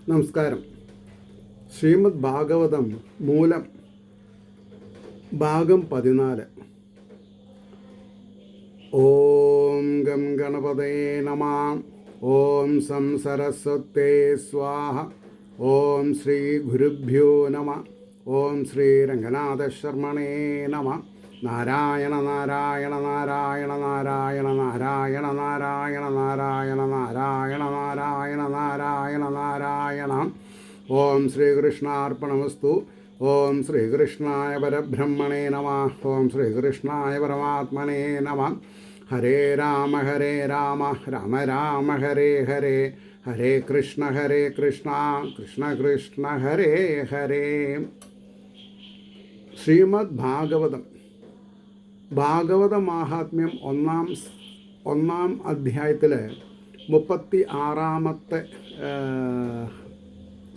നമസ്കാരം. ശ്രീമദ് ഭാഗവതം മൂലം ഭാഗം 14. ഓം ഗം ഗണപതയേ നമഃ. ഓം സം സരസ്വതേ സ്വാഹ. ഓം ശ്രീ ഗുരുഭ്യോ നമഃ. ഓം ശ്രീ രംഗനാഥശർമ്മണേ നമഃ. നാരായണ നാരായണ നാരായണ നാരായണ നാരായണ നാരായണ നാരായണ നാരായണ നാരായണ നാരായണ നാരായണ. ഓം ശ്രീകൃഷ്ണാർപ്പണമസ്തു. ഓം ശ്രീകൃഷ്ണായ പരബ്രഹ്മണേ നമഃ. ഓം ശ്രീകൃഷ്ണായ പരമാത്മനേ നമഃ. ഹരേ രാമ രാമ രാമ ഹരേ ഹരേ, ഹരേ കൃഷ്ണ കൃഷ്ണ കൃഷ്ണ ഹരേ ഹരേ. ശ്രീമദ് ഭാഗവത മാഹാത്മ്യം ഒന്നാം അധ്യായത്തിൽ 36-ാമത്തെ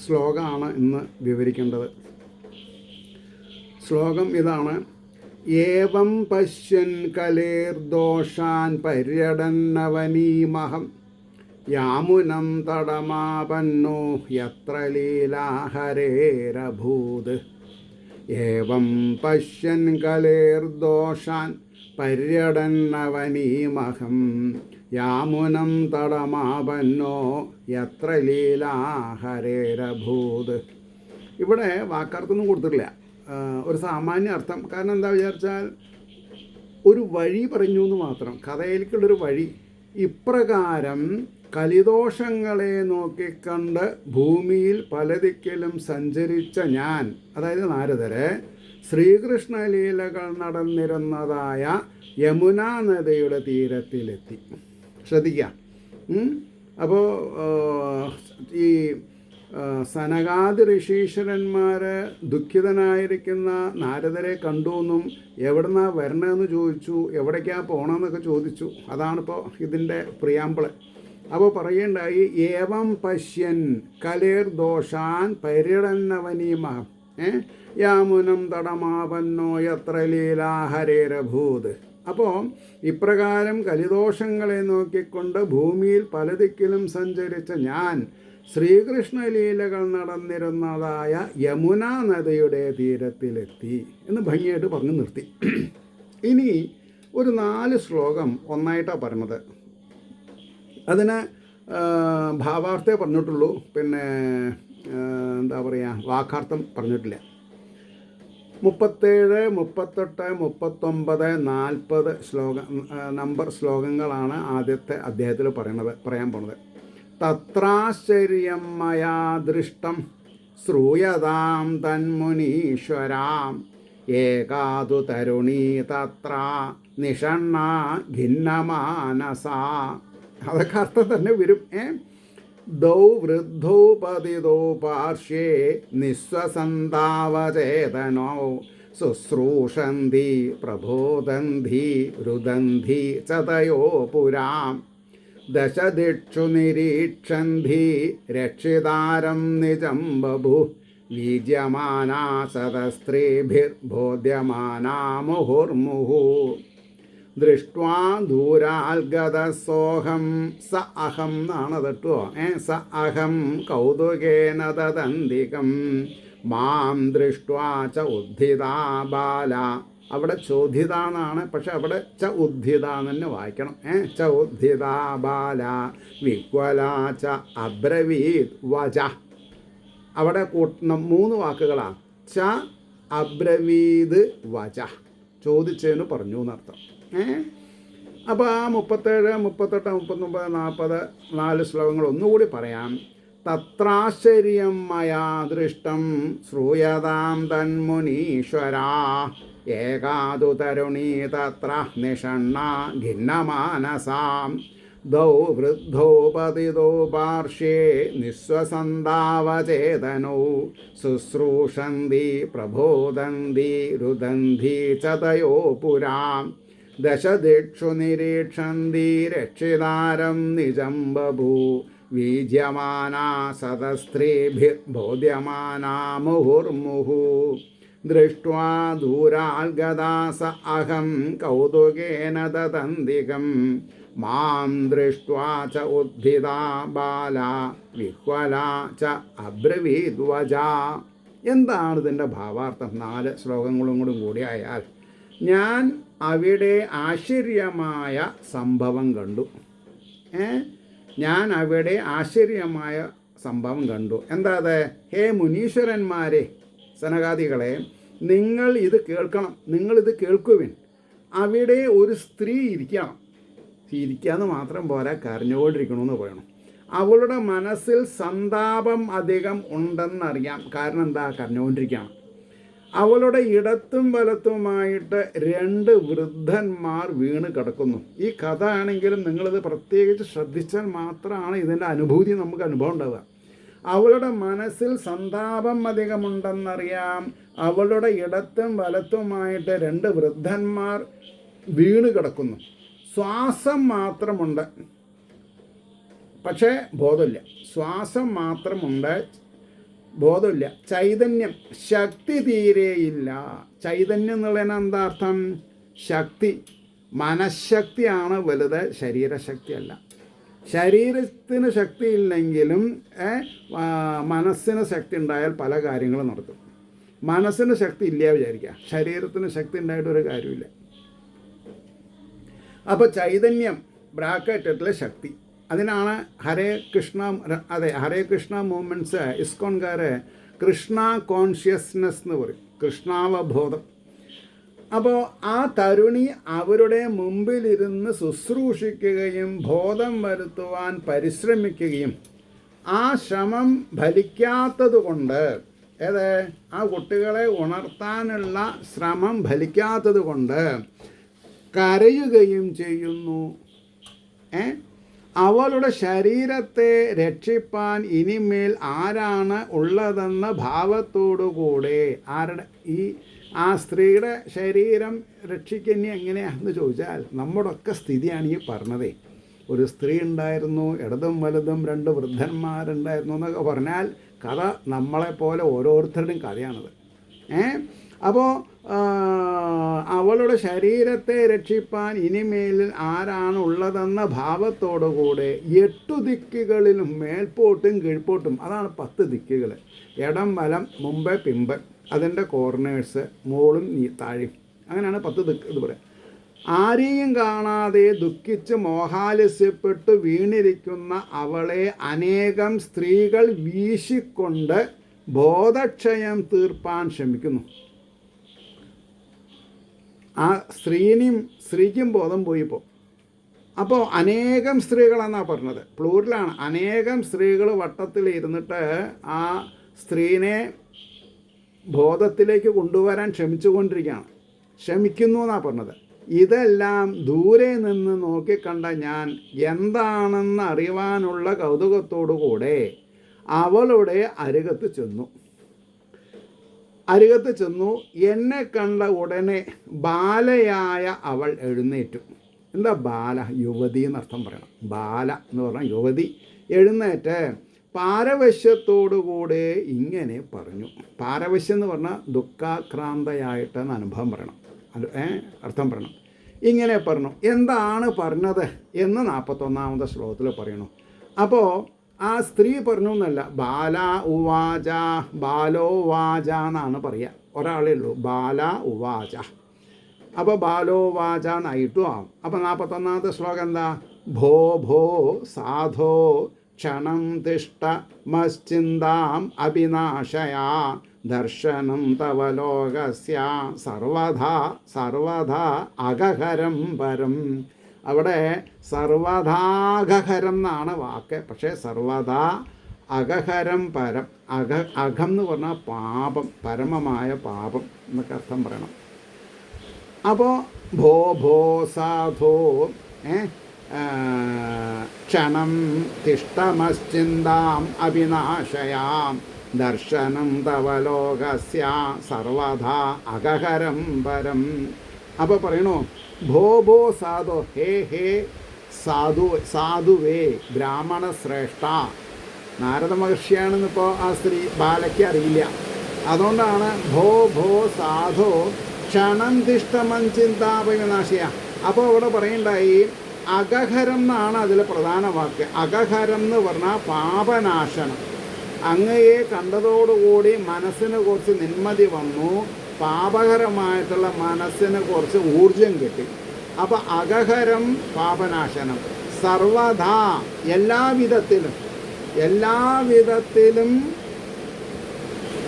ശ്ലോകമാണ് ഇന്ന് വിവരിക്കേണ്ടത്. ശ്ലോകം ഇതാണ്: ഏവം പശ്യൻ കലേർദോഷാൻ പര്യടന്നവനീമഹം യാമുനം തടമാപന്നോ യത്ര ലീലാഹരേരഭൂത്. ഏവം പശ്യൻ കലേർദോഷാൻ പര്യടന്നവനീമഹം യാമുനം തടമാപന്നോ യത്ര ലീലാഹരേരഭൂത്. ഇവിടെ വാക്കർത്ഥമൊന്നും കൊടുത്തിട്ടില്ല, ഒരു സാമാന്യ അർത്ഥം. കാരണം എന്താ വിചാരിച്ചാൽ ഒരു വഴി പറഞ്ഞു എന്ന് മാത്രം, കഥയിലേക്കുള്ളൊരു വഴി. ഇപ്രകാരം കലിദോഷങ്ങളെ നോക്കിക്കണ്ട് ഭൂമിയിൽ പല ദിക്കിലും സഞ്ചരിച്ച ഞാൻ, അതായത് നാരദരെ, ശ്രീകൃഷ്ണ ലീലകൾ നടന്നിരുന്നതായ യമുനാ നദിയുടെ തീരത്തിലെത്തി. ശ്രദ്ധിക്കാം. അപ്പോൾ ഈ സനകാദി ഋഷീശ്വരന്മാർ ദുഃഖിതനായിരിക്കുന്ന നാരദരെ കണ്ടു എന്നും എവിടുന്നാണ് വരണമെന്ന് ചോദിച്ചു, എവിടേക്കാണ് പോകണമെന്നൊക്കെ ചോദിച്ചു. അതാണിപ്പോൾ ഇതിൻ്റെ പ്രിയാമ്പിള്. അപ്പോൾ പറയേണ്ടായി, ഏവം പശ്യൻ കലേർ ദോഷാൻ പര്യടന്നവനീമഹം യാമുനം തടമാപന്നോ യത്ര ലീലാഹരേരഭൂത്. അപ്പോൾ ഇപ്രകാരം കലിദോഷങ്ങളെ നോക്കിക്കൊണ്ട് ഭൂമിയിൽ പല ദിക്കിലും സഞ്ചരിച്ച ഞാൻ ശ്രീകൃഷ്ണ ലീലകൾ നടന്നിരുന്നതായ യമുനാ നദിയുടെ തീരത്തിലെത്തി എന്ന് ഭംഗിയായിട്ട് പറഞ്ഞു നിർത്തി. ഇനി ഒരു 4 ശ്ലോകം ഒന്നായിട്ടാണ് പറഞ്ഞത്. അതിന് ഭാവാർത്ഥേ പറഞ്ഞിട്ടുള്ളൂ, പിന്നെ എന്താ പറയുക, വാക്കാർത്ഥം പറഞ്ഞിട്ടില്ല. 37, 38, 39, 40 നമ്പർ ശ്ലോകങ്ങളാണ് ആദ്യത്തെ അധ്യായത്തിൽ പറയാൻ പോണത്. തത്രാശ്ചര്യം മയാ ദൃഷ്ടം ശ്രൂയതാം തന്മുനീശ്വരാം ഏകാതു തരുണീ തത്ര നിഷണ്ണ ഖിന്നമാനസാ. അതൊക്കെ അർത്ഥം തന്നെ വരും. ദൗ വൃദ്ധോ പതിതോ പാർശ്വേ നിസ്വസന്താവചേതനോ ശുശ്രൂഷന്തി പ്രബോധന്തി രുദന്തി ചതയോ പുരാം ദശദിക്ഷു നിരീക്ഷന്തി രക്ഷിതാരം നിജം ബഭു വീജ്യമാനാ സതസ്ത്രീഭിർബോധ്യമാനാ മുഹുർമുഹു ദൃഷ്ട്വാ ദൂരാൽഗതസോഹം സ അഹം എന്നാണ് കേട്ടോ. സ അഹം കൗതുകേന തദന്തികം മാം ദൃഷ്ട്വാ ച ഉദ്ധിതാ ബാല. അവിടെ ചോദ്ധിത എന്നാണ്, പക്ഷെ അവിടെ ച ഉദ്ധിത തന്നെ വായിക്കണം. ച ഉദ്ധിതാ ബാല വിഹ്വല ച അബ്രവീത് വച. അവിടെ 3 വാക്കുകളാണ്. ച അബ്രവീത് വച, ചോദിച്ചതിന് പറഞ്ഞു എന്നർത്ഥം. അപ്പോൾ ആ 37, 38, 39, 40 4 ശ്ലോകങ്ങൾ ഒന്നുകൂടി പറയാം. തത്രാശ്ചര്യം മയാ ദൃഷ്ടം ശ്രൂയതാം തന്മുനീശ്വരാ ഏകാതു തരുണീ തത്ര നിഷണ്ണ ഖിന്നമാനസാം ദൗ വൃദ്ധോ പതിതോ പാർശ്വേ നിസ്വസന്താവചേതനോ ശുശ്രൂഷന്തി പ്രബോധന്തി രുദന്തി ചതയോ പുരാം ദശദിക്ഷു നിരീക്ഷന്തി രക്ഷിതാരം നിജം ബഭൂ വീജ്യമാനാ സതസ്ത്രീഭിർബോധ്യമാനാ മുഹുർമുഹു ദൃഷ്ട്വാ ദൂരാൽഗതാ സ അഹം കൗതുകേന തദന്തികം മാം ദൃഷ്ട്വാ ച ഉദ്ധിതാ ബാല വിഹ്വലാ ച അബ്രവീദ്വജ. എന്താണ് ഇതിൻ്റെ ഭാവാർത്ഥം? 4 ശ്ലോകങ്ങളും കൂടിയായാൽ, ഞാൻ അവിടെ ആശ്ചര്യമായ സംഭവം കണ്ടു. ഞാൻ അവിടെ ആശ്ചര്യമായ സംഭവം കണ്ടു. എന്താ അത്? ഹേ മുനീശ്വരന്മാരെ, സനകാദികളെ, നിങ്ങൾ ഇത് കേൾക്കണം, നിങ്ങളിത് കേൾക്കുവിൻ. അവിടെ ഒരു സ്ത്രീ ഇരിക്കാന്ന് മാത്രം പോരാ, കരഞ്ഞുകൊണ്ടിരിക്കണമെന്ന് പറയണം. അവളുടെ മനസ്സിൽ സന്താപം അധികം ഉണ്ടെന്നറിയാം. കാരണം എന്താ? കരഞ്ഞുകൊണ്ടിരിക്കുകയാണ്. അവളുടെ ഇടത്തും വലത്തുമായിട്ട് 2 വൃദ്ധന്മാർ വീണ് കിടക്കുന്നു. ഈ കഥ ആണെങ്കിലും നിങ്ങളിത് പ്രത്യേകിച്ച് ശ്രദ്ധിച്ചാൽ മാത്രമാണ് ഇതിൻ്റെ അനുഭൂതി നമുക്ക് അനുഭവം ഉണ്ടാവുക. അവളുടെ മനസ്സിൽ സന്താപം അധികമുണ്ടെന്നറിയാം. അവളുടെ ഇടത്തും വലത്തുമായിട്ട് 2 വൃദ്ധന്മാർ വീണ് കിടക്കുന്നു. ശ്വാസം മാത്രമുണ്ട്, പക്ഷേ ബോധമില്ല. ശ്വാസം മാത്രമുണ്ട്, ബോധമില്ല. ചൈതന്യം, ശക്തി തീരെയില്ല. ചൈതന്യം എന്നുള്ളതിന് എന്താ അർത്ഥം? ശക്തി, മനഃശക്തിയാണ് വലുത്, ശരീരശക്തിയല്ല. ശരീരത്തിന് ശക്തി ഇല്ലെങ്കിലും മനസ്സിന് ശക്തി ഉണ്ടായാൽ പല കാര്യങ്ങളും നടക്കും. മനസ്സിന് ശക്തി ഇല്ല വിചാരിക്കുക, ശരീരത്തിന് ശക്തി ഉണ്ടായിട്ടൊരു കാര്യമില്ല. അപ്പോൾ ചൈതന്യം ബ്രാക്കറ്റിലെ ശക്തി. അതിനാണ് ഹരേ കൃഷ്ണ മൂവ്മെൻറ്റ്സ് ഇസ്കോൺകാർ കൃഷ്ണ കോൺഷ്യസ്നെസ് എന്ന് പറയും, കൃഷ്ണാവബോധം. അപ്പോൾ ആ തരുണി അവരുടെ മുമ്പിലിരുന്ന് ശുശ്രൂഷിക്കുകയും ബോധം വരുത്തുവാൻ പരിശ്രമിക്കുകയും ആ ശ്രമം ഫലിക്കാത്തതുകൊണ്ട്, ആ കുട്ടികളെ ഉണർത്താനുള്ള ശ്രമം ഫലിക്കാത്തത് കൊണ്ട് കരയുകയും ചെയ്യുന്നു. അവളുടെ ശരീരത്തെ രക്ഷിപ്പാൻ ഇനിമേൽ ആരാണ് ഉള്ളതെന്ന ഭാവത്തോടുകൂടെ, ആ സ്ത്രീയുടെ ശരീരം രക്ഷിക്കുന്ന എങ്ങനെയാണെന്ന് ചോദിച്ചാൽ നമ്മുടെയൊക്കെ സ്ഥിതിയാണ് ഈ പറഞ്ഞതേ. ഒരു സ്ത്രീ ഉണ്ടായിരുന്നു, ഇടതും വലതും 2 വൃദ്ധന്മാരുണ്ടായിരുന്നു എന്നൊക്കെ പറഞ്ഞാൽ കഥ നമ്മളെപ്പോലെ ഓരോരുത്തരുടെയും കഥയാണത്. അപ്പോൾ അവളുടെ ശരീരത്തെ രക്ഷിപ്പാൻ ഇനിമേലിൽ ആരാണ് ഉള്ളതെന്ന ഭാവത്തോടുകൂടെ 8 ദിക്കുകളിലും മേൽപോട്ടും കീഴ്പോട്ടും, അതാണ് 10 ദിക്കുകൾ, ഇടം വലം മുമ്പ് പിമ്പ്, അതിൻ്റെ കോർണേഴ്സ് മോളും താഴെയും, അങ്ങനെയാണ് 10 ദിക്ക്. ഇത് പറയാം. ആരെയും കാണാതെ ദുഃഖിച്ച് മോഹാലസ്യപ്പെട്ട് വീണിരിക്കുന്ന അവളെ അനേകം സ്ത്രീകൾ വീശിക്കൊണ്ട് ബോധക്ഷയം തീർപ്പാൻ ശ്രമിക്കുന്നു. ആ സ്ത്രീക്കും ബോധം പോയിപ്പോൾ. അപ്പോൾ അനേകം സ്ത്രീകളെന്നാണ് പറഞ്ഞത്, പ്ലൂറലാണ്. അനേകം സ്ത്രീകൾ വട്ടത്തിൽ ഇരുന്നിട്ട് ആ സ്ത്രീനെ ബോധത്തിലേക്ക് കൊണ്ടുവരാൻ ശ്രമിക്കുന്നു എന്നാണ് പറഞ്ഞത്. ഇതെല്ലാം ദൂരെ നിന്ന് നോക്കിക്കണ്ട ഞാൻ എന്താണെന്ന് അറിയുവാനുള്ള കൗതുകത്തോടുകൂടെ അവളുടെ അരികത്ത് ചെന്നു. എന്നെ കണ്ട ഉടനെ ബാലയായ അവൾ എഴുന്നേറ്റു. എന്താ ബാല? യുവതി എന്നർത്ഥം പറയണം. ബാല എന്ന് പറഞ്ഞാൽ യുവതി. എഴുന്നേറ്റ് പാരവശ്യത്തോടുകൂടെ ഇങ്ങനെ പറഞ്ഞു. പാരവശ്യം എന്ന് പറഞ്ഞാൽ ദുഃഖാക്രാന്തയായിട്ടെന്ന് അനുഭവം പറയണം, അർത്ഥം പറയണം. ഇങ്ങനെ പറഞ്ഞു. എന്താണ് പറഞ്ഞത് എന്ന് 41ാമത്തെ ശ്ലോകത്തിൽ പറയണു. അപ്പോൾ ആ സ്ത്രീ പറഞ്ഞു എന്നല്ല, ബാലോ വാച എന്നാണ് പറയുക. ഒരാളേ ഉള്ളൂ, ബാല ഉവാച. അപ്പോൾ ബാലോ വാച എന്നായിട്ടും ആവും. അപ്പോൾ 41ാമത്തെ ശ്ലോകം എന്താ? ഭോ സാധോ ക്ഷണം തിഷ്ട മശ്ചിന്താം അഭിനാശയാ ദർശനം തവ ലോകസ്യ സർവധാ അഗഹരം പരം. അവിടെ സർവധാഗഹരം എന്നാണ് വാക്ക്, പക്ഷേ സർവധാ അഗഹരം പരം. അകം എന്ന് പറഞ്ഞാൽ പാപം, പരമമായ പാപം എന്നൊക്കെ അർത്ഥം പറയണം. അപ്പോൾ ഭോ സാധോ ക്ഷണം തിഷ്ടമശ്ചിന്താം അവിനാശയാം ദർശനം തവ ലോകസ്യ സർവധാ അഗഹരം പരം. അപ്പോൾ പറയണു, ഭോ സാധോ, ഹേ സാധുവേ ബ്രാഹ്മണ ശ്രേഷ്ഠ. നാരദ മഹർഷിയാണെന്നിപ്പോൾ ആ സ്ത്രീ ബാലയ്ക്ക് അറിയില്ല. അതുകൊണ്ടാണ് ഭോ സാധോ ക്ഷണം തിഷ്ടമം ചിന്താപവിനാശയ. അപ്പോൾ അവിടെ പറയണ്ടായി, അഗഹരം എന്നാണ് അതിൽ പ്രധാന വാക്ക്. അഗഹരം എന്ന് പറഞ്ഞാൽ പാപനാശനം. അങ്ങയെ കണ്ടതോടുകൂടി മനസ്സിന് കുറച്ച് നിന്മതി വന്നു, പാപകരമായിട്ടുള്ള മനസ്സിന് കുറച്ച് ഊർജം കിട്ടി. അപ്പം അഗഹരം പാപനാശനം. സർവദാ എല്ലാവിധത്തിലും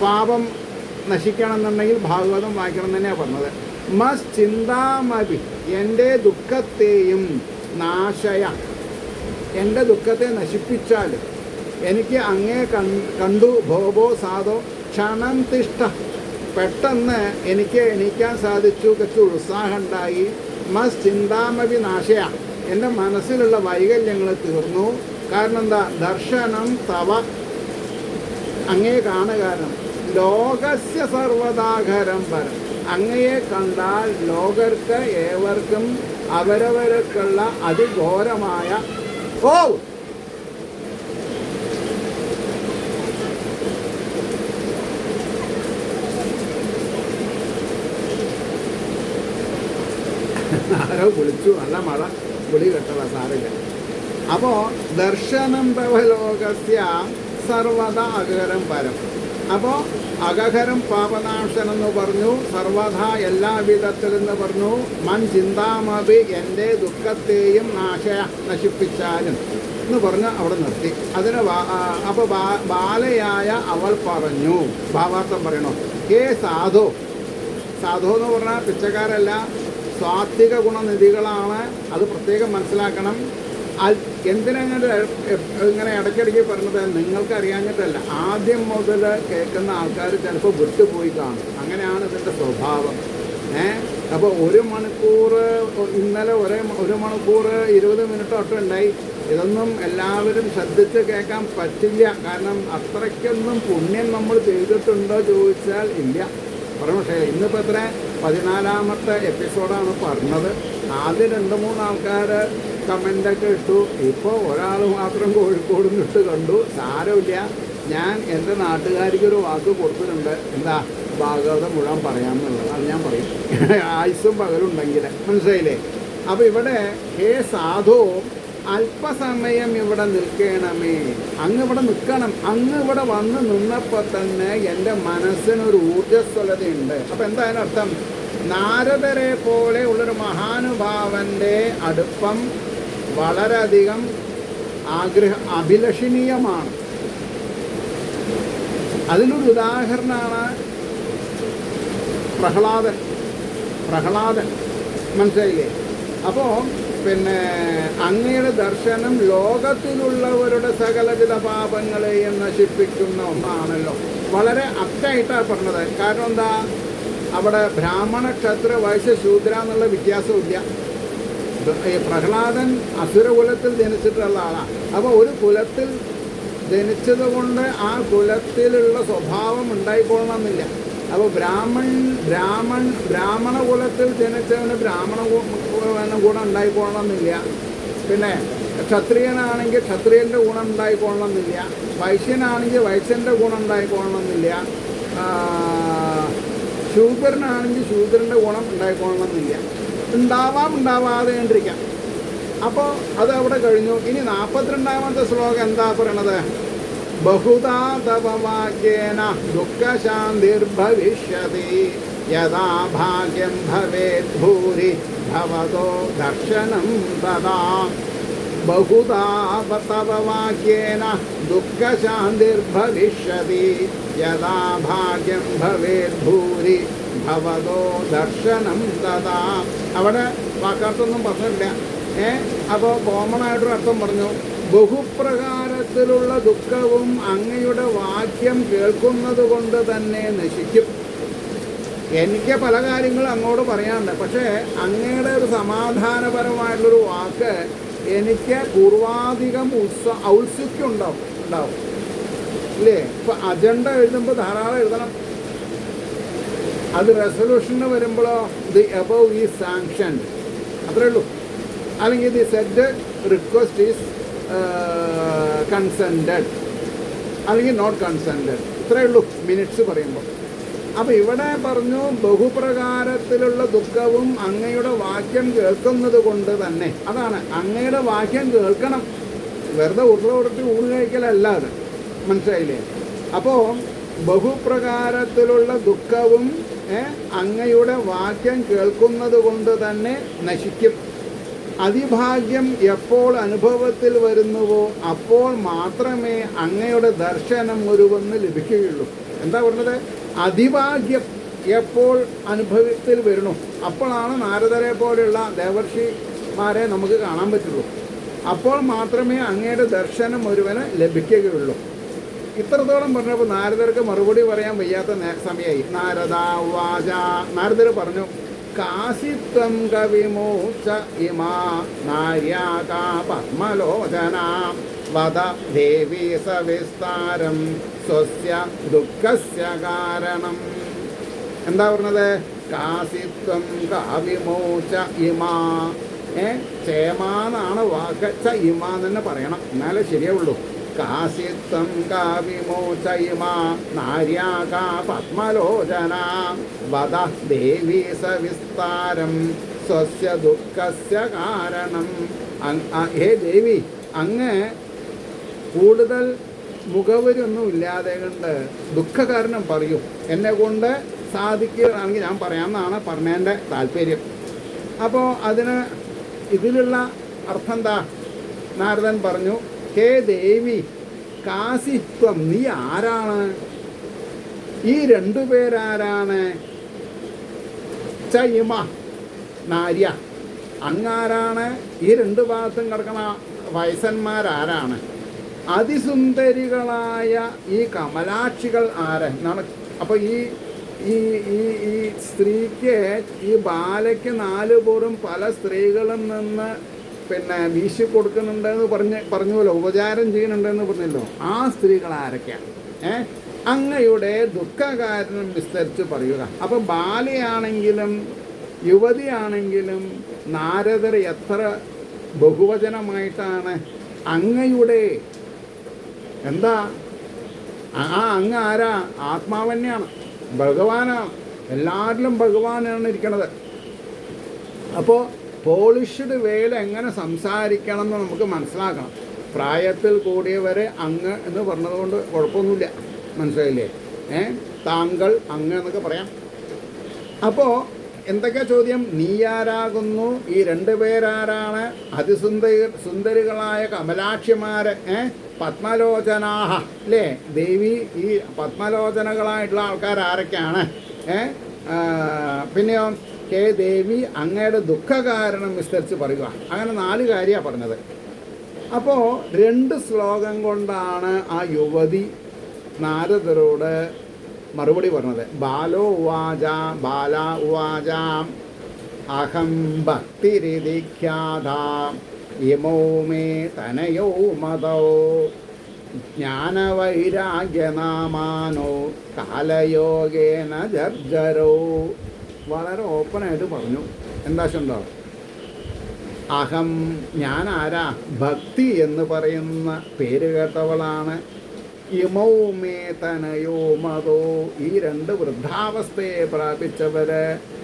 പാപം നശിക്കണം എന്നുണ്ടെങ്കിൽ ഭാഗവതം വായിക്കണം തന്നെയാണ് പറഞ്ഞത്. മസ് ചിന്താമപി എൻ്റെ ദുഃഖത്തെയും നാശയ, എൻ്റെ ദുഃഖത്തെ നശിപ്പിച്ചാൽ എനിക്ക് അങ്ങേ കണ്ടു ഭോബോ സാധോ ക്ഷണം തിഷ്ഠ, പെട്ടെന്ന് എനിക്ക് എണീക്കാൻ സാധിച്ചു, കുറച്ച് ഉത്സാഹം ഉണ്ടായി. മസ് ചിന്താമപി നാശയ, എൻ്റെ മനസ്സിലുള്ള വൈകല്യങ്ങൾ തീർന്നു. കാരണം എന്താ? ദർശനം തവ, അങ്ങയെ കാണുകാരണം. ലോകസ്യ സർവദാഘരം പരം, അങ്ങയെ കണ്ടാൽ ലോകർക്ക് ഏവർക്കും അവരവർക്കുള്ള അതിഘോരമായ ആരോ വിളിച്ചു, നല്ല മഴ, വിളി കെട്ടല സാറില്ല. അപ്പോൾ ദർശനം ഭവലോകസ്യ സർവദ അഗഹരം പരം. അപ്പോൾ അഗഹരം പാപനാശനം എന്ന് പറഞ്ഞു, സർവദ എല്ലാവിധത്തിലെന്ന് പറഞ്ഞു. മൻ ചിന്താമപി എൻ്റെ ദുഃഖത്തെയും നശിപ്പിച്ചാലും എന്ന് പറഞ്ഞ് അവിടെ നിർത്തി. അതിന് അപ്പോൾ ബാലയായ അവൾ പറഞ്ഞു, ഭാവാർത്ഥം പറയണോ, ഹേ സാധു. സാധു എന്ന് പറഞ്ഞാൽ പിച്ചക്കാരല്ല, സ്വാത്വിക ഗുണനിധികളാണ്. അത് പ്രത്യേകം മനസ്സിലാക്കണം. എന്തിനങ്ങനെ ഇങ്ങനെ ഇടയ്ക്കിടയ്ക്ക് പറഞ്ഞത് നിങ്ങൾക്ക് അറിയാഞ്ഞിട്ടല്ല. ആദ്യം മുതൽ കേൾക്കുന്ന ആൾക്കാർ ചിലപ്പോൾ വിട്ടുപോയി കാണും. അങ്ങനെയാണ് ഇതിൻ്റെ സ്വഭാവം. അപ്പോൾ 1 മണിക്കൂർ, ഇന്നലെ 1 മണിക്കൂർ 20 മിനിറ്റ് ഒട്ടും ഉണ്ടായി. ഇതൊന്നും എല്ലാവരും ശ്രദ്ധിച്ച് കേൾക്കാൻ പറ്റില്ല. കാരണം അത്രയ്ക്കൊന്നും പുണ്യം നമ്മൾ ചെയ്തിട്ടുണ്ടോ ചോദിച്ചാൽ ഇല്ല. പക്ഷേ ഇന്നിപ്പോൾ എത്ര 14ാമത്തെ എപ്പിസോഡാണ് പറഞ്ഞത്. ആദ്യം 2-3 ആൾക്കാർ കമൻ്റൊക്കെ ഇട്ടു. ഇപ്പോൾ ഒരാൾ മാത്രം കോഴിക്കോട് ഇട്ട് കണ്ടു. സാരമില്ല, ഞാൻ എൻ്റെ നാട്ടുകാരിക്കൊരു വാക്ക് കൊടുത്തിട്ടുണ്ട്. എന്താ? ഭാഗവതം മുഴുവൻ പറയാമെന്നുള്ളത്. അത് ഞാൻ പറയും, ആയുസ്സും പകലുണ്ടെങ്കിൽ. മനസ്സിലായില്ലേ? അപ്പോൾ ഇവിടെ ഹേ സാധു, അല്പസമയം ഇവിടെ നിൽക്കണമേ. അങ്ങ് ഇവിടെ നിൽക്കണം. അങ്ങ് ഇവിടെ വന്ന് നിന്നപ്പോൾ തന്നെ എൻ്റെ മനസ്സിനൊരു ഊർജ്ജസ്വലതയുണ്ട്. അപ്പോൾ എന്താ അതിനർത്ഥം? നാരദരെ പോലെ ഉള്ളൊരു മഹാനുഭാവൻ്റെ അടുപ്പം വളരെയധികം അഭിലഷണീയമാണ്. അതിലൊരു ഉദാഹരണമാണ് പ്രഹ്ലാദൻ. മനസ്സിലായില്ലേ? അപ്പോൾ പിന്നെ അങ്ങയുടെ ദർശനം ലോകത്തിലുള്ളവരുടെ സകലവിധ പാപങ്ങളെയും നശിപ്പിക്കുന്ന ഒന്നാണല്ലോ. വളരെ അപ്റ്റായിട്ടാണ് പറഞ്ഞത്. കാരണം എന്താ? അവിടെ ബ്രാഹ്മണ, ക്ഷത്ര, വൈശ്യ, ശൂദ്ര എന്നുള്ള വ്യത്യാസമില്ല. പ്രഹ്ലാദൻ അസുരകുലത്തിൽ ജനിച്ചിട്ടുള്ള ആളാണ്. അപ്പോൾ ഒരു കുലത്തിൽ ജനിച്ചതുകൊണ്ട് ആ കുലത്തിലുള്ള സ്വഭാവം ഉണ്ടായിക്കൊള്ളണമെന്നില്ല. അപ്പോൾ ബ്രാഹ്മണ കുലത്തിൽ ജനിച്ചവന് ബ്രാഹ്മണ ഗുണം ഉണ്ടായിക്കൊള്ളണമെന്നില്ല. പിന്നെ ക്ഷത്രിയനാണെങ്കിൽ ക്ഷത്രിയൻ്റെ ഗുണം ഉണ്ടായിക്കൊള്ളണമെന്നില്ല. വൈശ്യനാണെങ്കിൽ വൈശ്യൻ്റെ ഗുണം ഉണ്ടായിക്കൊള്ളണമെന്നില്ല. ശൂദ്രനാണെങ്കിൽ ശൂദ്രൻ്റെ ഗുണം ഉണ്ടായിക്കൊള്ളണമെന്നില്ല. ഉണ്ടാവാതെ കണ്ടിരിക്കാം. അപ്പോൾ അത് അവിടെ കഴിഞ്ഞു. ഇനി 42ാമത്തെ ശ്ലോകം എന്താ പറയണത്? ബഹുധാ തവവാക്യേന ദുഃഖശാന്തിർഭവിഷ്യതി യഥാ ഭാഗ്യം ഭവേത് ഭൂരി ഭവതോ ദർശനം തദാ. ബഹുധാ തവവാക്യേന ദുഃഖശാന്തിർഭവിഷ്യതി യഥാ ഭാഗ്യം ഭവേത് ഭൂരി ഭവതോ ദർശനം തദാ. അവിടെ വാക്കർത്തൊന്നും പറഞ്ഞില്ല. അപ്പോൾ കോമൺ ആയിട്ടൊരു അർത്ഥം പറഞ്ഞു. ബഹുപ്രകാരത്തിലുള്ള ദുഃഖവും അങ്ങയുടെ വാക്യം കേൾക്കുന്നത് കൊണ്ട് തന്നെ നശിക്കും. എനിക്ക് പല കാര്യങ്ങളും അങ്ങോട്ട് പറയാനുണ്ട്. പക്ഷേ അങ്ങയുടെ ഒരു സമാധാനപരമായിട്ടുള്ളൊരു വാക്ക് എനിക്ക് പൂർവാധികം ഔത്സുക്യം ഉണ്ടാവും ഇല്ലേ? ഇപ്പം അജണ്ട എഴുതുമ്പോൾ ധാരാളം എഴുതണം. അത് റെസൊല്യൂഷന് വരുമ്പോഴോ ദി എബവ് ഈസ് സാങ്ഷൻഡ്, അത്രേ ഉള്ളൂ. അല്ലെങ്കിൽ the said request is consented, അല്ലെങ്കിൽ നോട്ട് കൺസെൻറ്റഡ്, ഇത്രയേ ഉള്ളൂ മിനിറ്റ്സ് പറയുമ്പോൾ. അപ്പം ഇവിടെ പറഞ്ഞു ബഹുപ്രകാരത്തിലുള്ള ദുഃഖവും അങ്ങയുടെ വാക്യം കേൾക്കുന്നത് കൊണ്ട് തന്നെ. അതാണ്, അങ്ങയുടെ വാക്യം കേൾക്കണം, വെറുതെ ഉരുള ഊണ് കഴിക്കലല്ല അത്. മനസ്സിലായില്ലേ? അപ്പോൾ ബഹുപ്രകാരത്തിലുള്ള ദുഃഖവും അങ്ങയുടെ വാക്യം കേൾക്കുന്നത് കൊണ്ട് തന്നെ നശിക്കും. അതിഭാഗ്യം എപ്പോൾ അനുഭവത്തിൽ വരുന്നുവോ അപ്പോൾ മാത്രമേ അങ്ങയുടെ ദർശനം ഒരുവന് ലഭിക്കുകയുള്ളൂ. എന്താ പറഞ്ഞത്? അതിഭാഗ്യം എപ്പോൾ അനുഭവത്തിൽ വരണു അപ്പോഴാണ് നാരദരെ പോലെയുള്ള ദേവർഷിമാരെ നമുക്ക് കാണാൻ പറ്റുള്ളൂ. അപ്പോൾ മാത്രമേ അങ്ങയുടെ ദർശനം ഒരുവന് ലഭിക്കുകയുള്ളൂ. ഇത്രത്തോളം പറഞ്ഞപ്പോൾ നാരദർക്ക് മറുപടി പറയാൻ വയ്യാത്ത സമയമായി. നാരദാവാച, നാരദർ പറഞ്ഞു, കാശിത്വം കവിമോച്ച ഇമാ നാര്യാകാ പത്മലോചന വദ ദേവീ സവിസ്താരം സ്വസ്യ ദുഃഖസ്യ കാരണം. എന്താ പറഞ്ഞത്? കാശിത്വം കവിമോച്ച ഇമാ, ക്ഷേമാന്നാണ് വാക്ക്, ച ഇമാ തന്നെ പറയണം, എന്നാലേ ശരിയാവുള്ളൂ. കാശിത്വം കാവിമോച ഇമാ നാര്യാകാ പത്മലോചന വദ ദേവീ സവിസ്താരം സ്വസ്യ ദുഃഖസ്യ കാരണം. ഹേ ദേവി, അങ്ങ് കൂടുതൽ മുഖവരൊന്നും ഇല്ലാതെ കൊണ്ട് ദുഃഖകാരണം പറയൂ. എന്നെ കൊണ്ട് സാധിക്കുകയാണെങ്കിൽ ഞാൻ പറയാമെന്നാണ് പറഞ്ഞതിൻ്റെ താല്പര്യം. അപ്പോൾ അതിന് ഇതിലുള്ള അർത്ഥം എന്താ? നാരദൻ പറഞ്ഞു, ഹേ ദേവി, കാശിത്വം, നീ ആരാണ്? ഈ രണ്ടുപേരാരാണ്? ചൈമ നാര്യ, അങ്ങാരാണ്? ഈ രണ്ടു ഭാഗത്തും കിടക്കണ വയസ്സന്മാരാരാണ്? അതിസുന്ദരികളായ ഈ കമലാക്ഷികൾ ആര് എന്നാണ്. അപ്പോൾ ഈ ഈ ഈ ഈ സ്ത്രീക്ക്, ഈ ബാലയ്ക്ക് 4 പുറം പല സ്ത്രീകളിൽ നിന്ന് വീശി കൊടുക്കുന്നുണ്ടെന്ന് പറഞ്ഞുവല്ലോ, ഉപചാരം ചെയ്യുന്നുണ്ടെന്ന് പറഞ്ഞല്ലോ. ആ സ്ത്രീകൾ ആരൊക്കെയാണ്? അങ്ങയുടെ ദുഃഖകാരണം വിസ്തരിച്ച് പറയുക. അപ്പം ബാലയാണെങ്കിലും യുവതിയാണെങ്കിലും നാരദർ എത്ര ബഹുവചനമായിട്ടാണ് അങ്ങയുടെ, എന്താ അങ്ങ് ആരാ? ആത്മാവന്നെയാണ്, ഭഗവാനാണ്, എല്ലാവരിലും ഭഗവാനാണ് ഇരിക്കണത്. അപ്പോൾ പോളിഷ്ഡ് വേയിൽ എങ്ങനെ സംസാരിക്കണം എന്ന് നമുക്ക് മനസ്സിലാക്കണം. പ്രായത്തിൽ കൂടിയവരെ അങ്ങ് എന്ന് പറഞ്ഞതുകൊണ്ട് കുഴപ്പമൊന്നുമില്ല, മനസ്സിലായില്ലേ? താങ്കൾ, അങ്ങ് എന്നൊക്കെ പറയാം. അപ്പോൾ എന്തൊക്കെ ചോദ്യം? നീയാരാകുന്നു? ഈ രണ്ടുപേരാരാണ്? സുന്ദരികളായ കമലാക്ഷിമാർ, പത്മലോചനാഹ, അല്ലേ ദേവി? ഈ പത്മലോചനകളായിട്ടുള്ള ആൾക്കാർ ആരൊക്കെയാണ്? പിന്നെയോ, ഹേ ദേവി, അങ്ങയുടെ ദുഃഖകാരണം വിസ്തരിച്ച് പറയുക. അങ്ങനെ 4 കാര്യമാണ് പറഞ്ഞത്. അപ്പോൾ 2 ശ്ലോകം കൊണ്ടാണ് ആ യുവതി നാരദരോട് മറുപടി പറഞ്ഞത്. ബാലോ ഉവാച, ബാല ഉവാച, അഹം ഭക്തിരിതിഖ്യാത ഇമോ മേ തനയോ മതോ ജ്ഞാനവൈരാഗ്യനാമാനോ കാലയോഗേന ജർജരോ. വളരെ ഓപ്പണായിട്ട് പറഞ്ഞു. എന്താ ഉണ്ടോ? അഹം, ഞാൻ ആരാ? ഭക്തി എന്ന് പറയുന്ന പേര് കേട്ടവളാണ്. ഇമൗ മേ തനയോ മതോ, ഈ 2 വൃദ്ധാവസ്ഥയെ പ്രാപിച്ചവർ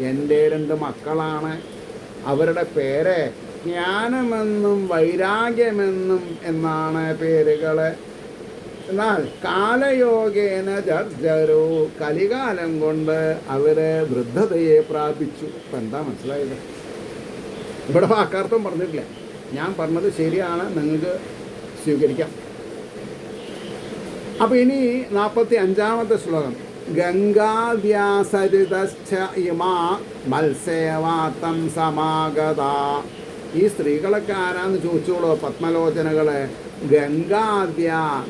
എൻ്റെ 2 മക്കളാണ്. അവരുടെ പേര് ജ്ഞാനമെന്നും വൈരാഗ്യമെന്നും എന്നാണ് പേരുകൾ. എന്നാൽ കാലയോഗേന ജർജരോ, കലികാലം കൊണ്ട് അവർ വൃദ്ധതയെ പ്രാപിച്ചു. ഇപ്പം എന്താ മനസ്സിലായത്? ഇവിടെ വാക്കാർത്ഥം പറഞ്ഞിട്ടില്ല. ഞാൻ പറഞ്ഞത് ശരിയാണ്, നിങ്ങൾക്ക് സ്വീകരിക്കാം. അപ്പോൾ ഇനി 45-ാമത്തെ ശ്ലോകം. ഗംഗാദ്യാസരിതശ്ച ഇമാ മത്സേവാത്തം സമാഗത. ഈ സ്ത്രീകളൊക്കെ ആരാന്ന് ചോദിച്ചോളൂ, പത്മലോചനകളെ. ഗംഗാദ്യ,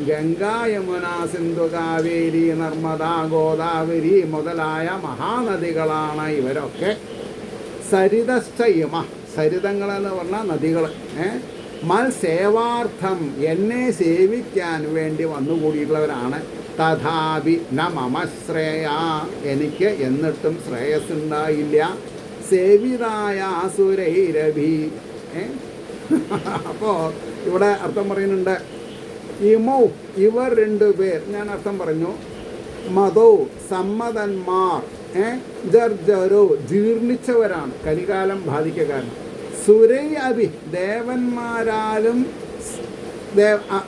ഗംഗാ, യമുന, സിന്ധു, കാവേരി, നർമ്മദ, ഗോദാവരി മുതലായ മഹാനദികളാണ് ഇവരൊക്കെ. സരിതശ്ച ഇമ, സരിതങ്ങളെന്ന് പറഞ്ഞാൽ നദികൾ. മത്സേവാർത്ഥം, എന്നെ സേവിക്കാൻ വേണ്ടി വന്നുകൂടിയിട്ടുള്ളവരാണ്. തഥാപി ന മമ ശ്രേയ, എനിക്ക് എന്നിട്ടും ശ്രേയസ്സുണ്ടായില്ല. സേവിതായ സുരൈരഭി. അപ്പോൾ ഇവിടെ അർത്ഥം പറയുന്നുണ്ട്. ഇമൗ, ഇവർ 2 പേർ. ഞാൻ അർത്ഥം പറഞ്ഞു. മതോ സമ്മതന്മാർ ജർജരോ ജീർണിച്ചവരാണ്, കലികാലം ബാധിക്കക്കാരൻ. സുരൈ അഭി ദേവന്മാരാലും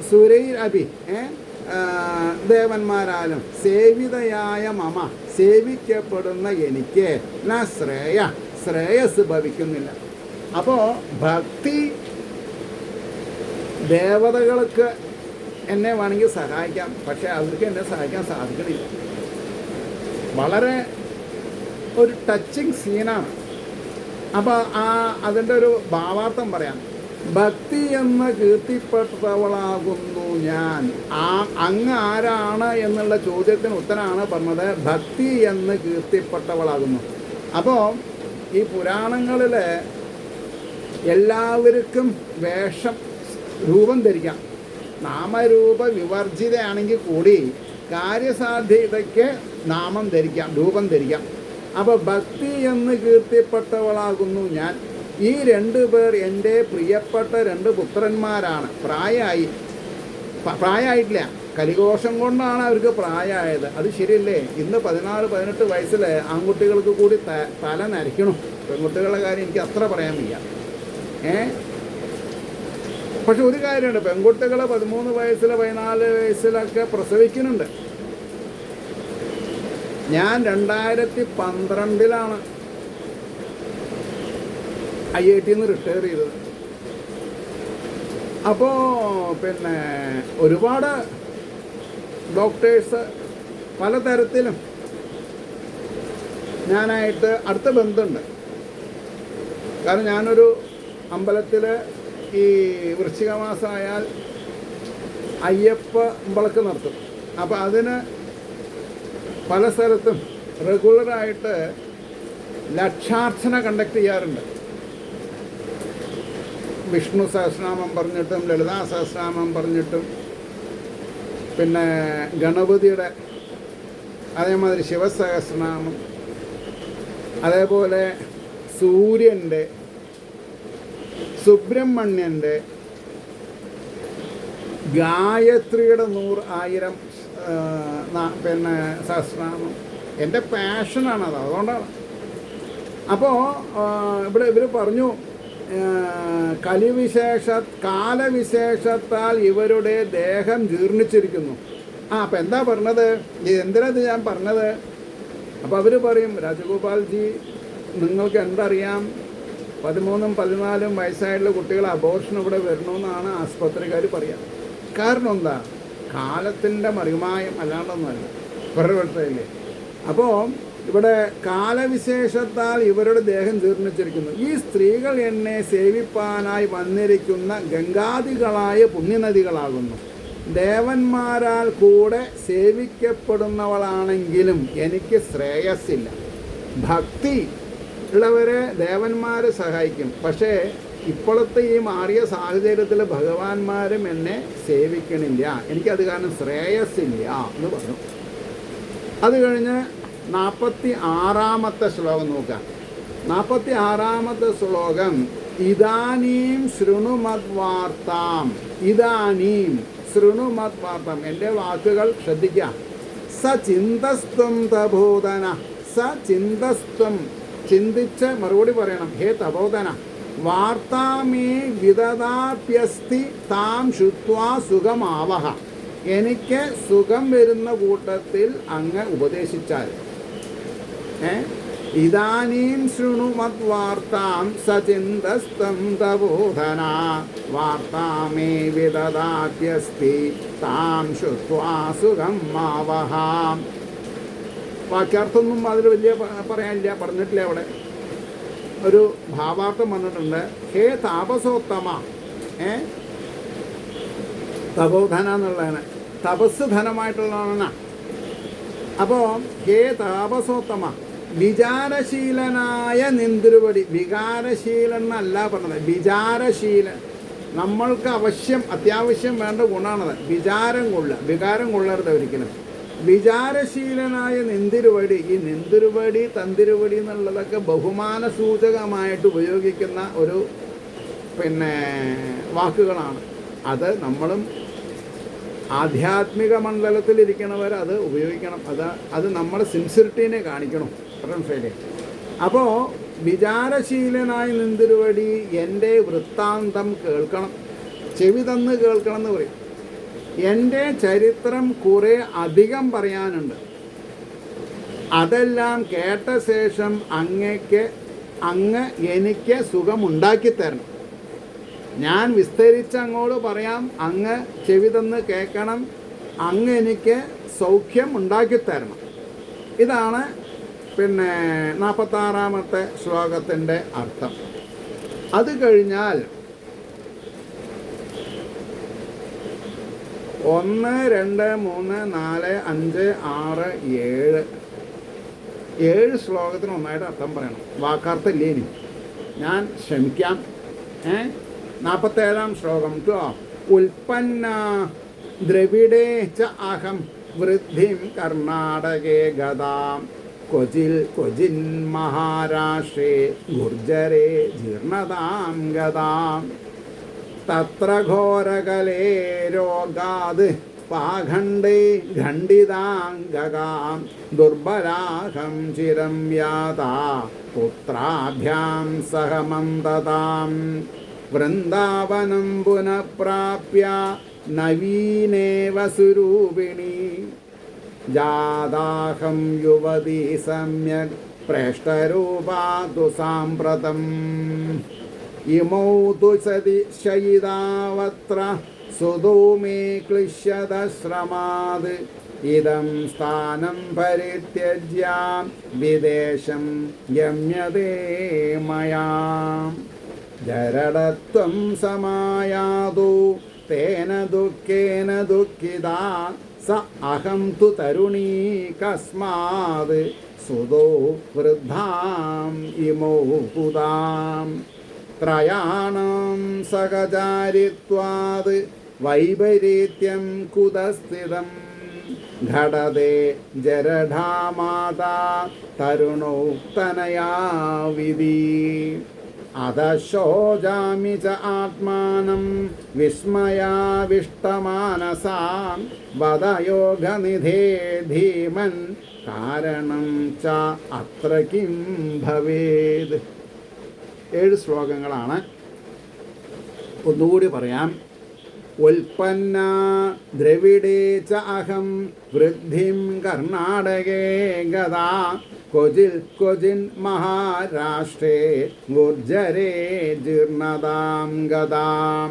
സുരൈ അഭി ദേവന്മാരാലും സേവിതയായ മമ സേവിക്കപ്പെടുന്ന എനിക്ക് ശ്രേയസ് ഭവിക്കുന്നില്ല. അപ്പോൾ ഭക്തി ദേവതകൾക്ക് എന്നെ വേണമെങ്കിൽ സഹായിക്കാം, പക്ഷേ അവർക്ക് എന്നെ സഹായിക്കാൻ സാധിക്കണില്ല. വളരെ ഒരു ടച്ചിങ് സീനാണ്. അപ്പോൾ അതിൻ്റെ ഒരു ഭാവാർത്ഥം പറയാം. ഭക്തി എന്ന് കീർത്തിപ്പെട്ടവളാകുന്നു ഞാൻ. അങ്ങ് ആരാണ് എന്നുള്ള ചോദ്യത്തിന് ഉത്തരമാണ് പറഞ്ഞത്, ഭക്തി എന്ന് കീർത്തിപ്പെട്ടവളാകുന്നു. അപ്പോൾ ഈ പുരാണങ്ങളിൽ എല്ലാവർക്കും രൂപം ധരിക്കാം. നാമരൂപ വിവർജിതയാണെങ്കിൽ കൂടി കാര്യസാധ്യതയ്ക്ക് നാമം ധരിക്കാം, രൂപം ധരിക്കാം. അപ്പോൾ ഭക്തി എന്ന് കീർത്തിപ്പെട്ടവളാകുന്നു ഞാൻ. ഈ 2 പേർ എൻ്റെ പ്രിയപ്പെട്ട 2 പുത്രന്മാരാണ്. പ്രായമായിട്ടില്ല, കലിഘോഷം കൊണ്ടാണ് അവർക്ക് പ്രായമായത്. അത് ശരിയല്ലേ? ഇന്ന് 16-18 വയസ്സിൽ ആൺകുട്ടികൾക്ക് കൂടി തല നരയ്ക്കണം. പെൺകുട്ടികളുടെ കാര്യം എനിക്ക് അത്ര പറയാൻ വയ്യ. പക്ഷെ ഒരു കാര്യമുണ്ട്, പെൺകുട്ടികൾ 13 വയസ്സിൽ 14 വയസ്സിലൊക്കെ പ്രസവിക്കുന്നുണ്ട്. ഞാൻ 2012 IIT റിട്ടയർ ചെയ്തത്. അപ്പോൾ പിന്നെ ഒരുപാട് ഡോക്ടേഴ്സ് പലതരത്തിലും ഞാനായിട്ട് അടുത്ത ബന്ധമുണ്ട്. കാരണം ഞാനൊരു അമ്പലത്തിൽ ഈ വൃശ്ചിക മാസമായാൽ അയ്യപ്പ അമ്പലക്ക് നടത്തും. അപ്പോൾ അതിന് പല സ്ഥലത്തും റെഗുലറായിട്ട് ലക്ഷാർച്ചന കണ്ടക്ട് ചെയ്യാറുണ്ട്. വിഷ്ണു സഹസ്രനാമം പറഞ്ഞിട്ടും ലളിതാ സഹസ്രനാമം പറഞ്ഞിട്ടും പിന്നെ ഗണപതിയുടെ, അതേമാതിരി ശിവസഹസ്രനാമം, അതേപോലെ സൂര്യൻ്റെ, സുബ്രഹ്മണ്യൻ്റെ, ഗായത്രിയുടെ 100,000 പിന്നെ സഹസ്രനാമം എൻ്റെ പാഷനാണത്, അതുകൊണ്ടാണ്. അപ്പോൾ ഇവർ പറഞ്ഞു കാലവിശേഷത്താൽ ഇവരുടെ ദേഹം ജീർണിച്ചിരിക്കുന്നു. അപ്പം എന്താ പറഞ്ഞത്? എന്തിനാത് ഞാൻ പറഞ്ഞത്? അപ്പോൾ അവർ പറയും, രാജഗോപാൽജി നിങ്ങൾക്ക് എന്തറിയാം, 13-14 വയസ്സായിട്ടുള്ള കുട്ടികൾ അബോർഷൻ ഇവിടെ വരണമെന്നാണ് ആസ്പത്രിക്കാർ പറയാം. കാരണം എന്താ? കാലത്തിൻ്റെ മറിമായം അല്ലാണ്ടൊന്നുമല്ല, പിറവിട്ടല്ലേ. അപ്പോൾ ഇവിടെ കാലവിശേഷത്താൽ ഇവരുടെ ദേഹം ജീർണിച്ചിരിക്കുന്നു. ഈ സ്ത്രീകൾ എന്നെ സേവിപ്പാനായി വന്നിരിക്കുന്ന ഗംഗാദികളായ പുണ്യനദികളാകുന്നു. ദേവന്മാരാൽ കൂടെ സേവിക്കപ്പെടുന്നവളാണെങ്കിലും എനിക്ക് ശ്രേയസ്സില്ല. ഭക്തി ഉള്ളവരെ ദേവന്മാർ സഹായിക്കും, പക്ഷേ ഇപ്പോഴത്തെ ഈ മാറിയ സാഹചര്യത്തിൽ ഭഗവാന്മാരും എന്നെ സേവിക്കണില്ല, എനിക്കത് കാരണം ശ്രേയസ്സില്ല എന്ന് പറഞ്ഞു. അത് കഴിഞ്ഞ് 46-ാമത്തെ ശ്ലോകം നോക്കാം. 46-ാമത്തെ ശ്ലോകം, ഇദാനീം ശൃണുമദ്വാർത്താം. ഇദാനീം ശൃണുമദ്വാർത്താം, എൻ്റെ വാക്കുകൾ ശ്രദ്ധിക്കാം. സചിന്തസ്ത്വം തപോധന, സചിന്തസ്ത്വം, ചിന്തിച്ച് മറുപടി പറയണം. ഹേ തപോധന, വാർത്താമേ വിദദാപ്യസ്തി താം ശുത്വാ സുഖമാവഹ. എനിക്ക് സുഖം വരുന്ന കൂട്ടത്തിൽ അങ്ങ് ഉപദേശിച്ചാൽ. ഇദാനീം ശൃണുമദ്വാർത്താം സചിന്തസ്തം തപോധന, വാർത്താമേ വിദദാപ്യസ്തി താം ശുത്വാ സുഖം മാവഹ. വാക്യാർത്ഥമൊന്നും അതിൽ വലിയ പറയാനില്ല, പറഞ്ഞിട്ടില്ല. അവിടെ ഒരു ഭാവാർത്ഥം വന്നിട്ടുണ്ട്. ഹേ താപസോത്തമ, തപോധന എന്നുള്ളതാണ്, തപസ് ധനമായിട്ടുള്ളതാണ്. അപ്പോൾ ഹേ താപസോത്തമ, വിചാരശീലനായ നിന്തിരുപടി. വികാരശീലൻ എന്നല്ല പറഞ്ഞത്, വിചാരശീലൻ. നമ്മൾക്ക് അത്യാവശ്യം വേണ്ട ഗുണമാണത്. വികാരം കൊള്ളരുത് ഒരിക്കലും. വിചാരശീലനായ നിന്തിരുവടി. ഈ നിന്തിരുവടി, തന്തിരുവടി എന്നുള്ളതൊക്കെ ബഹുമാന സൂചകമായിട്ട് ഉപയോഗിക്കുന്ന വാക്കുകളാണ്. അത് നമ്മളും ആധ്യാത്മിക മണ്ഡലത്തിലിരിക്കണവർ അത് ഉപയോഗിക്കണം. അത് നമ്മുടെ സിൻസിറിറ്റീനെ കാണിക്കണം. മനസ്സിലായില്ലേ? അപ്പോൾ വിചാരശീലനായി നിന്തിരുവടി എൻ്റെ വൃത്താന്തം കേൾക്കണം, ചെവി തന്ന് കേൾക്കണം എന്ന് പറയും. എൻ്റെ ചരിത്രം കുറേ അധികം പറയാനുണ്ട്. അതെല്ലാം കേട്ട ശേഷം അങ്ങ് എനിക്ക് സുഖമുണ്ടാക്കി തരണം. ഞാൻ വിസ്തരിച്ച് അങ്ങോട്ട് പറയാം, അങ്ങ് ചെവി തന്ന് കേൾക്കണം, അങ്ങ് എനിക്ക് സൗഖ്യം ഉണ്ടാക്കി തരണം. ഇതാണ് 46-ാമത്തെ ശ്ലോകത്തിൻ്റെ അർത്ഥം. അത് കഴിഞ്ഞാൽ 1, 2, 3, 4, 5, 6, 7 ശ്ലോകത്തിന് ഒന്നായിട്ട് അർത്ഥം പറയണം. വാക്കാർത്ഥം ഇല്ലേ? ഇനി ഞാൻ ശ്രമിക്കാം. 47-ാം ശ്ലോകം. ഉൽപ്പന്ന ദ്രവിഡേ ച അഹം വൃദ്ധിം കർണാടകേ ഗതാം ക്വചിൻ മഹാരാഷ്ട്രേ ഗുർജരേ ജീർണതാം ഗതാം തത്ര ഘോരകലേ രോഗാത് പാഖണ്ഡേ ഖണ്ഡിതാംഗകാം ദുർബലാഹം ചിരം യാതാ പുത്രാഭ്യാം സഹമന്തതാം വൃന്ദാവനം പുനഃപ്രാപ്യ നവീനേവ സ്വരൂപിണി ജാതാഹം യുവതി സമ്യക് പ്രേഷ്ടരൂപാതു സാമ്പ്രതം ഇമൗ തു സതി ശയിതാവത്ര സുതോ മേ ക്ലിശ്യതശ്രമാത് ഇദം സ്ഥാനം പരിത്യജ്യ വിദേശം ഗമ്യതേ മയാ ജരടത്വം സമായാതു തേന ദുഃഖേന ദുഃഖിതാ സ അഹം തു തരുണീ കസ്മാത് സുതോ വൃദ്ധാം ഇമോ പുതാം ത്രയാണം സഹചാരിത്വാത് വൈപരീത്യം കുതസ്ഥിതം ഘടതേ ജരഢാമാതാ തരുണോ തനയാ വിധി അധശോചാമി ച ആത്മാനം വിസ്മയാവിഷ്ടമാനസാം വദയോഗനിധേ ധീമൻ കാരണം ച അത്ര കിം ഭവേത്. 7 ശ്ലോകങ്ങളാണ്. ഒന്നുകൂടി പറയാം. ഉൽപ്പന്ന ദ്രവിഡേ ച അഹം വൃദ്ധിം കർണാടകേ ഗതാ ക്വചിൻ മഹാരാഷ്ട്രേ ഗുർജരേ ജീർണതാം ഗതാം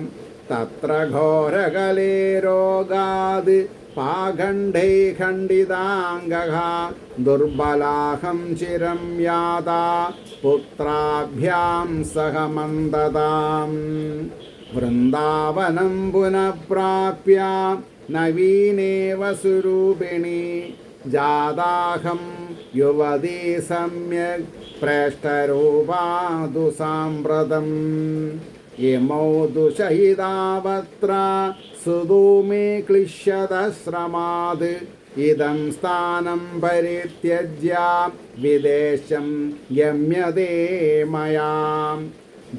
തത്ര ഘോരകലേ രോഗാത് പാഖണ്ഡൈ ഖണ്ഡിതാംഗഃ ദുർബലാഹം ചിരം യാതാ പുത്രാഭ്യാം സഹമന്തതാം വൃന്ദാവനം പുനഃപ്രാപ്യ നവീനേവ സ്വരൂപിണി ജാതാഹം യുവതി സമ്യക് പ്രേഷ്ടരൂപാതു സാമ്പ്രതം ഇമൗ ദുഷയിതാവത്ര സുതോ മേ ക്ലിശ്യതശ്രമാത് ഇദം സ്ഥാനം പരിത്യജ്യ വിദേശം ഗമ്യതേ മയാ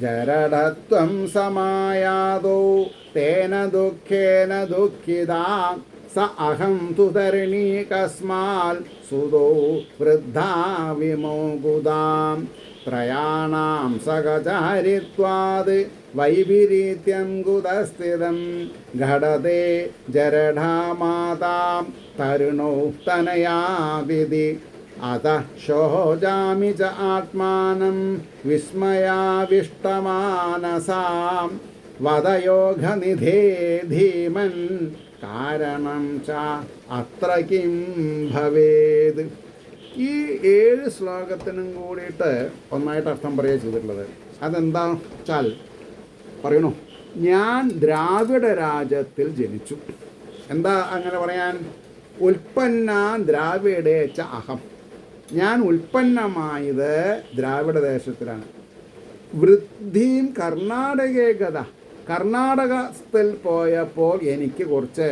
ജരടത്വം സമായാതോ തേന ദുഃഖേന ദുഃഖിതാ സ അഹം തു തരുണീ കസ്മാൽ സുതോ വൃദ്ധാ വിമോകുതാം ത്രയാണാം സഹചാരിത്വാത് വൈപരീത്യം കുതസ്ഥിതം ഘടതേ ജരഢാമാതാം തരുണോ തനയാ വിധി അത ശോചാമി ച ആത്മാനം വിസ്മയാവിഷ്ടമാനസാം വദയോഗനിധേ ധീമൻ കാരണം ച അത്ര കിം ഭവേത്. ഈ 7 ശ്ലോകത്തിനും കൂടിയിട്ട് ഒന്നായിട്ട് അർത്ഥം പറയുക ചെയ്തിട്ടുള്ളത്. അതെന്താ വെച്ചാൽ പറയണു, ഞാൻ ദ്രാവിഡ രാജ്യത്തിൽ ജനിച്ചു. എന്താ അങ്ങനെ പറയാൻ? ഉൽപ്പന്ന ദ്രാവിഡേ ച അഹം, ഞാൻ ഉൽപ്പന്നമായത് ദ്രാവിഡ ദേശത്തിലാണ്. വൃദ്ധിയും കർണാടകേ ഗത, കർണാടകത്തിൽ പോയപ്പോൾ എനിക്ക് കുറച്ച്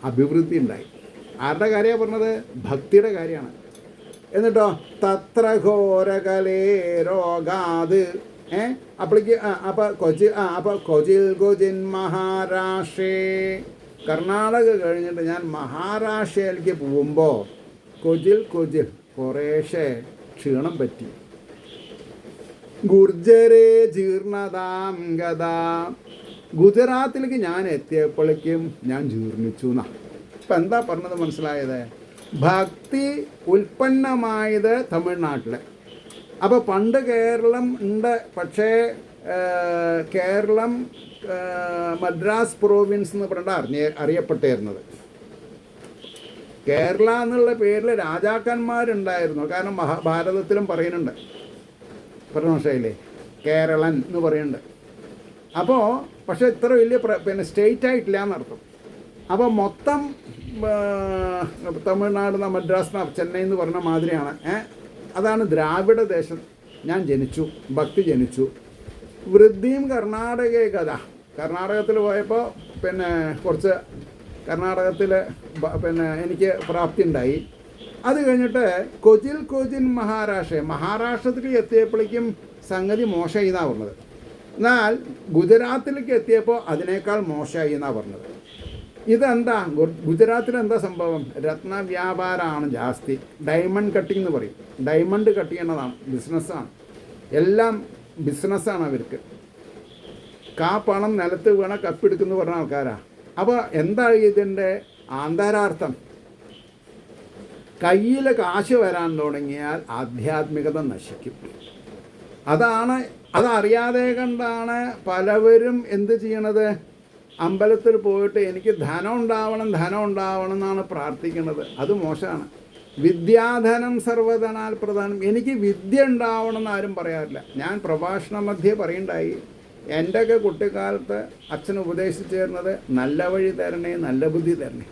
അഭിവൃദ്ധി ഉണ്ടായി. ആരുടെ കാര്യമാണ് പറഞ്ഞത്? ഭക്തിയുടെ കാര്യമാണ്. എന്നിട്ടോ തത്ര ഘോരകലേ രോഗാത് അപ്പോഴേക്ക് അപ്പോൾ കൊച്ചിൻ മഹാരാഷ്ട്രേ കർണാടക കഴിഞ്ഞിട്ട് ഞാൻ മഹാരാഷ്ട്രയിലേക്ക് പോകുമ്പോൾ കൊജിൽ കുറേശ്ശെ ക്ഷീണം പറ്റി. ഗുർജരേ ജീർണതാം ഗതാ. ഗുജറാത്തിലേക്ക് ഞാൻ എത്തിയപ്പോഴേക്കും ഞാൻ ജീർണിച്ചു എന്നാ. ഇപ്പം എന്താ പറഞ്ഞത് മനസ്സിലായത്? ഭക്തി ഉൽപ്പന്നമായത് തമിഴ്നാട്ടിൽ. അപ്പോൾ പണ്ട് കേരളം ഉണ്ട്, പക്ഷേ കേരളം മദ്രാസ് പ്രോവിൻസ് എന്ന് പറഞ്ഞിട്ട് അറിയപ്പെട്ടിരുന്നത്. കേരള എന്നുള്ള പേരിൽ രാജാക്കന്മാരുണ്ടായിരുന്നു. കാരണം മഹാഭാരതത്തിലും പറയുന്നുണ്ട്, പ്രമോഷയില്ലേ കേരളൻ എന്ന് പറയുന്നുണ്ട്. അപ്പോൾ പക്ഷേ ഇത്ര വലിയ സ്റ്റേറ്റ് ആയിട്ടില്ല എന്നർത്ഥം. അപ്പോൾ മൊത്തം തമിഴ്നാട് മദ്രാസ് ചെന്നൈ എന്ന് പറഞ്ഞ മാതിരിയാണ്. അതാണ് ദ്രാവിഡ ദേശം. ഞാൻ ജനിച്ചു, ഭക്തി ജനിച്ചു. വൃദ്ധിയും കർണാടകയ്ക്കതാ. കർണാടകത്തിൽ പോയപ്പോൾ കുറച്ച് കർണാടകത്തിൽ എനിക്ക് പ്രാപ്തി ഉണ്ടായി. അത് കഴിഞ്ഞിട്ട് കൊജിൻ മഹാരാഷ്ട്രത്തിൽ എത്തിയപ്പോഴേക്കും സംഗതി മോശമായി എന്നാണ് പറഞ്ഞത്. എന്നാൽ ഗുജറാത്തിലേക്ക് എത്തിയപ്പോൾ അതിനേക്കാൾ മോശമായി എന്നാണ് പറഞ്ഞത്. ഇതെന്താ? ഗുജറാത്തിൽ എന്താ സംഭവം? രത്നവ്യാപാരമാണ് ജാസ്തി. ഡയമണ്ട് കട്ടിങ് എന്ന് പറയും. ഡയമണ്ട് കട്ട് ചെയ്യണതാണ്, ബിസിനസ്സാണ്. എല്ലാം ബിസിനസ്സാണ് അവർക്ക്. പണം നിലത്ത് വീണ കപ്പെടുക്കുന്നു പറഞ്ഞ ആൾക്കാരാണ്. അപ്പോൾ എന്താ ഇതിൻ്റെ ആന്തരാർത്ഥം? കയ്യിൽ കാശ് വരാൻ തുടങ്ങിയാൽ ആധ്യാത്മികത നശിക്കും. അതറിയാതെ കണ്ടാണ് പലവരും എന്ത് ചെയ്യണത്? അമ്പലത്തിൽ പോയിട്ട് എനിക്ക് ധനം ഉണ്ടാവണം എന്നാണ് പ്രാർത്ഥിക്കുന്നത്. അത് മോശമാണ്. വിദ്യാധനം സർവധനാൽ പ്രധാനം. എനിക്ക് വിദ്യ ഉണ്ടാവണം എന്ന് ആരും പറയാറില്ല. ഞാൻ പ്രഭാഷണ മധ്യേ പറയുണ്ടായി, എൻ്റെയൊക്കെ കുട്ടിക്കാലത്ത് അച്ഛൻ ഉപദേശിച്ചു തരുന്നത് നല്ല വഴി തരണേ, നല്ല ബുദ്ധി തരണേ,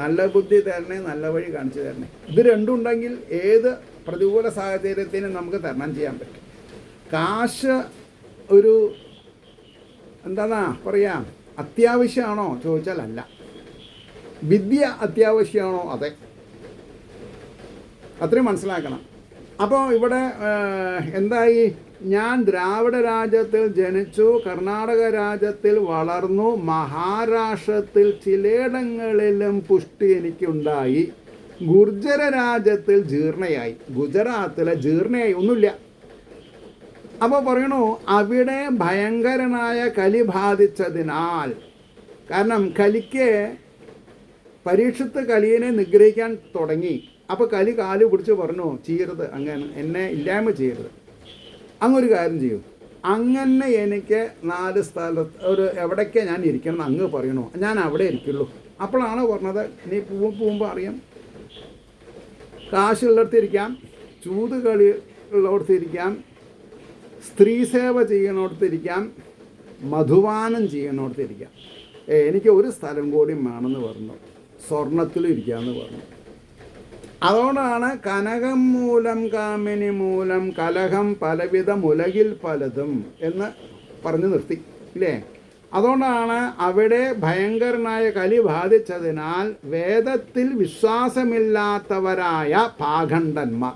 നല്ല ബുദ്ധി തരണേ, നല്ല വഴി കാണിച്ചു തരണേ. ഇത് രണ്ടും ഉണ്ടെങ്കിൽ ഏത് പ്രതികൂല സാഹചര്യത്തിനും നമുക്ക് തരണം ചെയ്യാൻ പറ്റും. കാശ് ഒരു എന്താ പറയാം അത്യാവശ്യമാണോ ചോദിച്ചാൽ അല്ല. വിദ്യ അത്യാവശ്യമാണോ? അതെ. അത്രയും മനസ്സിലാക്കണം. അപ്പോൾ ഇവിടെ എന്തായി? ഞാൻ ദ്രാവിഡ രാജ്യത്തിൽ ജനിച്ചു, കർണാടക രാജ്യത്തിൽ വളർന്നു, മഹാരാഷ്ട്രത്തിൽ ചിലയിടങ്ങളിലും പുഷ്ടി എനിക്കുണ്ടായി, ഗുർജര രാജ്യത്തിൽ ജീർണയായി, ഗുജറാത്തിലെ ജീർണയായി, ഒന്നുമില്ല. അപ്പോൾ പറയണു അവിടെ ഭയങ്കരനായ കലി ബാധിച്ചതിനാൽ. കാരണം കലിക്ക് പരീക്ഷത്ത് കലിയെ നിഗ്രഹിക്കാൻ തുടങ്ങി. അപ്പോൾ കലി കാല് പിടിച്ച് പറഞ്ഞു, ചെയ്യരുത്, അങ്ങനെ എന്നെ ഇല്ലായ്മ ചെയ്യരുത്, അങ്ങൊരു കാര്യം ചെയ്യും, അങ്ങനെ എനിക്ക് 4 സ്ഥലത്ത് എവിടേക്കാണ് ഞാൻ ഇരിക്കണം അങ്ങ് പറയണോ, ഞാൻ അവിടെ ഇരിക്കുള്ളൂ. അപ്പോഴാണ് പറഞ്ഞത്, നീ പോകുമ്പോൾ അറിയാം, കാശുള്ളിടത്തിരിക്കാം, ചൂത് കളി ഉള്ളിടത്തിരിക്കാം, സ്ത്രീ സേവ ചെയ്യണോടത്തിരിക്കാം, മധുപാനം ചെയ്യണോടത്തിരിക്കാം. എനിക്ക് ഒരു സ്ഥലം കൂടി വേണമെന്ന് പറഞ്ഞു, സ്വർണത്തിലും ഇരിക്കാമെന്ന് പറഞ്ഞു. അതുകൊണ്ടാണ് കനകം മൂലം കാമിനി മൂലം കലഹം പലവിധ മുലകിൽ പലതും എന്ന് പറഞ്ഞു നിർത്തി ഇല്ലേ. അതുകൊണ്ടാണ് അവിടെ ഭയങ്കരനായ കലി ബാധിച്ചതിനാൽ വേദത്തിൽ വിശ്വാസമില്ലാത്തവരായ പാഖണ്ഡന്മാർ